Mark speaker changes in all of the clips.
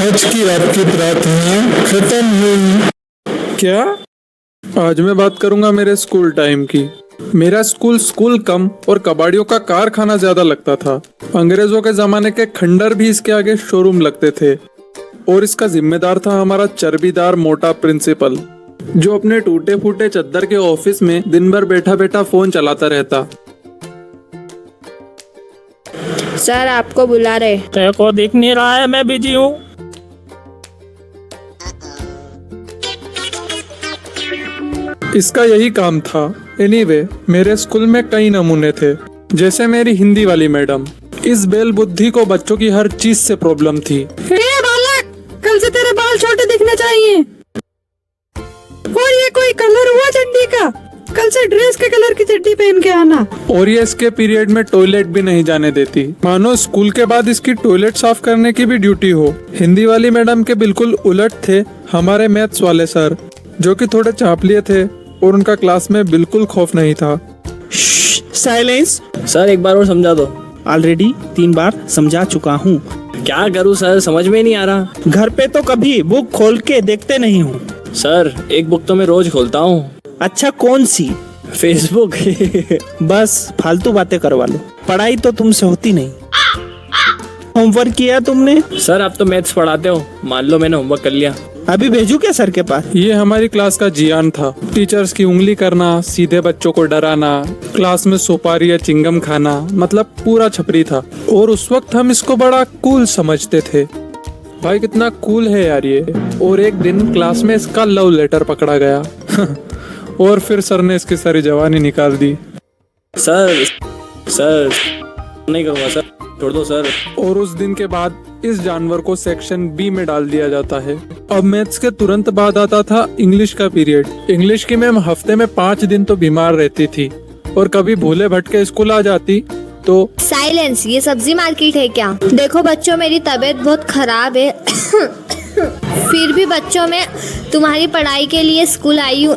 Speaker 1: आज की आपकी प्रार्थना खत्म हुई।
Speaker 2: क्या? आज मैं बात करूंगा मेरे स्कूल टाइम की। मेरा स्कूल कम और कबाड़ियों का कारखाना ज्यादा लगता था। अंग्रेजों के जमाने के खंडर भी इसके आगे शोरूम लगते थे और इसका जिम्मेदार था हमारा चर्बीदार मोटा प्रिंसिपल, जो अपने टूटे फूटे चद्दर के ऑफिस में दिन भर बैठा बैठा फोन चलाता रहता।
Speaker 3: सर आपको बुला रहे।
Speaker 4: तेरे को दिख नहीं रहा है मैं बिजी हूँ।
Speaker 2: इसका यही काम था। एनीवे, मेरे स्कूल में कई नमूने थे, जैसे मेरी हिंदी वाली मैडम। इस बेल बुद्धि को बच्चों की हर चीज से प्रॉब्लम थी।
Speaker 3: बालक, कल से तेरे बाल छोटे दिखने चाहिए। और ये कोई कलर हुआ चड्डी का? कल से ड्रेस के कलर की चड्डी पहन के आना।
Speaker 2: और ये इसके पीरियड में टॉयलेट भी नहीं जाने देती, मानो स्कूल के बाद इसकी टॉयलेट साफ करने की भी ड्यूटी हो। हिंदी वाली मैडम के बिल्कुल उलट थे हमारे मैथ्स वाले सर, जो कि थोड़े चापलिए थे और उनका क्लास में बिल्कुल खौफ नहीं था।
Speaker 4: साइलेंस।
Speaker 5: सर एक बार और समझा दो।
Speaker 4: ऑलरेडी 3 बार समझा चुका हूँ।
Speaker 5: क्या करूँ सर, समझ में नहीं आ रहा।
Speaker 4: घर पे तो कभी बुक खोल के देखते नहीं हूँ।
Speaker 5: सर एक बुक तो मैं रोज खोलता हूँ।
Speaker 4: अच्छा, कौन सी?
Speaker 5: फेसबुक।
Speaker 4: बस फालतू बातें करवा लो, पढ़ाई तो तुमसे होती नहीं। होमवर्क किया तुमने?
Speaker 5: सर आप तो मैथ्स पढ़ाते हो, मान लो मैंने होमवर्क कर लिया।
Speaker 4: अभी भेजू क्या सर के पास?
Speaker 2: ये हमारी क्लास का जियान था। टीचर्स की उंगली करना, सीधे बच्चों को डराना, क्लास में सुपारी या चिंगम खाना, मतलब पूरा छपरी था। और उस वक्त हम इसको बड़ा कूल समझते थे। भाई कितना कूल है यार ये। और एक दिन क्लास में इसका लव लेटर पकड़ा गया और फिर सर ने इसकी सारी जवानी निकाल दी।
Speaker 5: सर सर नहीं करूँगा सर, छोड़ दो सर।
Speaker 2: और उस दिन के बाद इस जानवर को सेक्शन बी में डाल दिया जाता है। अब मैथ्स के तुरंत बाद आता था इंग्लिश का पीरियड। इंग्लिश की मैम हफ्ते में 5 दिन तो बीमार रहती थी और कभी भूले भटके स्कूल आ जाती तो।
Speaker 3: साइलेंस, ये सब्जी मार्केट है क्या? देखो बच्चों, मेरी तबीयत बहुत खराब है। फिर भी बच्चों मैं तुम्हारी पढ़ाई के लिए स्कूल आई हूँ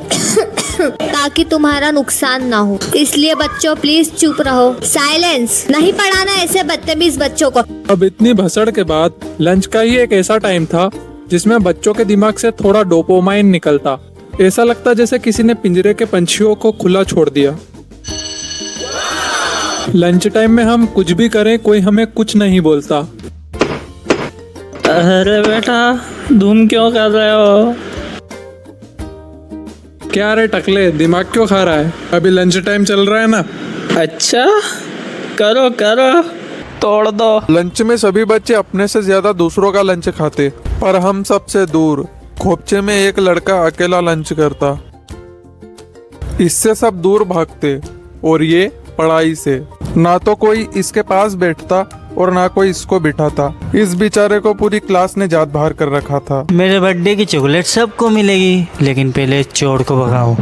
Speaker 3: ताकि तुम्हारा नुकसान ना हो। इसलिए बच्चों प्लीज चुप रहो। साइलेंस, नहीं पढ़ाना ऐसे बदतमीज बच्चों को।
Speaker 2: अब इतनी भसड़ के बाद लंच का ही एक ऐसा टाइम था जिसमें बच्चों के दिमाग से थोड़ा डोपामाइन निकलता। ऐसा लगता जैसे किसी ने पिंजरे के पंछियों को खुला छोड़ दिया। लंच टाइम में हम कुछ भी करें कोई हमें कुछ नहीं बोलता।
Speaker 4: अरे बेटा, धूम क्यों कर रहे हो?
Speaker 2: क्या रे टकले, दिमाग क्यों खा रहा है? अभी लंच टाइम चल रहा है ना।
Speaker 4: अच्छा, करो करो, तोड़ दो।
Speaker 2: लंच में सभी बच्चे अपने से ज्यादा दूसरों का लंच खाते, पर हम सबसे दूर खोपचे में एक लड़का अकेला लंच करता। इससे सब दूर भागते और ये पढ़ाई से। ना तो कोई इसके पास बैठता और ना कोई इसको बिठाता। इस बेचारे को पूरी क्लास ने जात बाहर कर रखा था।
Speaker 6: मेरे बर्थडे की चॉकलेट सबको मिलेगी, लेकिन पहले चोर को भगाओ।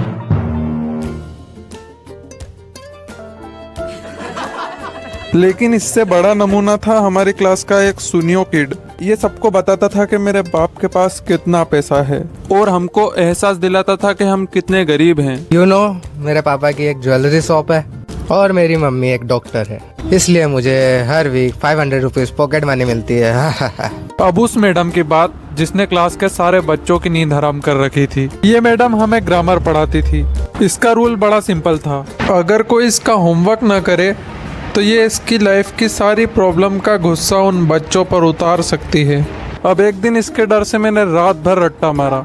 Speaker 2: लेकिन इससे बड़ा नमूना था हमारी क्लास का एक सुनियो किड। ये सबको बताता था कि मेरे बाप के पास कितना पैसा है और हमको एहसास दिलाता था कि हम कितने गरीब हैं।
Speaker 7: मेरे पापा की एक ज्वेलरी शॉप है और मेरी मम्मी एक डॉक्टर है, इसलिए मुझे हर वीक 500 रुपीज पॉकेट मनी मिलती है।
Speaker 2: अब उस मैडम की बात जिसने क्लास के सारे बच्चों की नींद हराम कर रखी थी। ये मैडम हमें ग्रामर पढ़ाती थी। इसका रूल बड़ा सिंपल था, अगर कोई इसका होमवर्क न करे तो ये इसकी लाइफ की सारी प्रॉब्लम का गुस्सा उन बच्चों पर उतार सकती है। अब एक दिन इसके डर से मैंने रात भर रट्टा मारा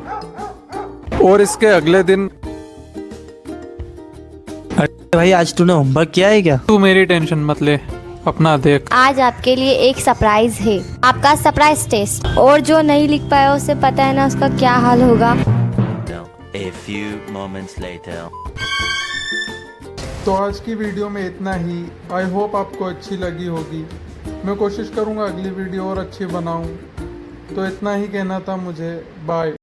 Speaker 2: और इसके अगले दिन।
Speaker 6: भाई आज तूने होमवर्क किया है क्या?
Speaker 2: तू मेरी टेंशन मत ले, अपना देख।
Speaker 8: आज आपके लिए एक सरप्राइज है, आपका सरप्राइज टेस्ट। और जो नहीं लिख पाया उसे पता है ना उसका क्या हाल होगा।
Speaker 9: A few moments later.
Speaker 2: तो आज की वीडियो में इतना ही। आई होप आपको अच्छी लगी होगी। मैं कोशिश करूँगा अगली वीडियो और अच्छी बनाऊँ। तो इतना ही कहना था मुझे। बाय।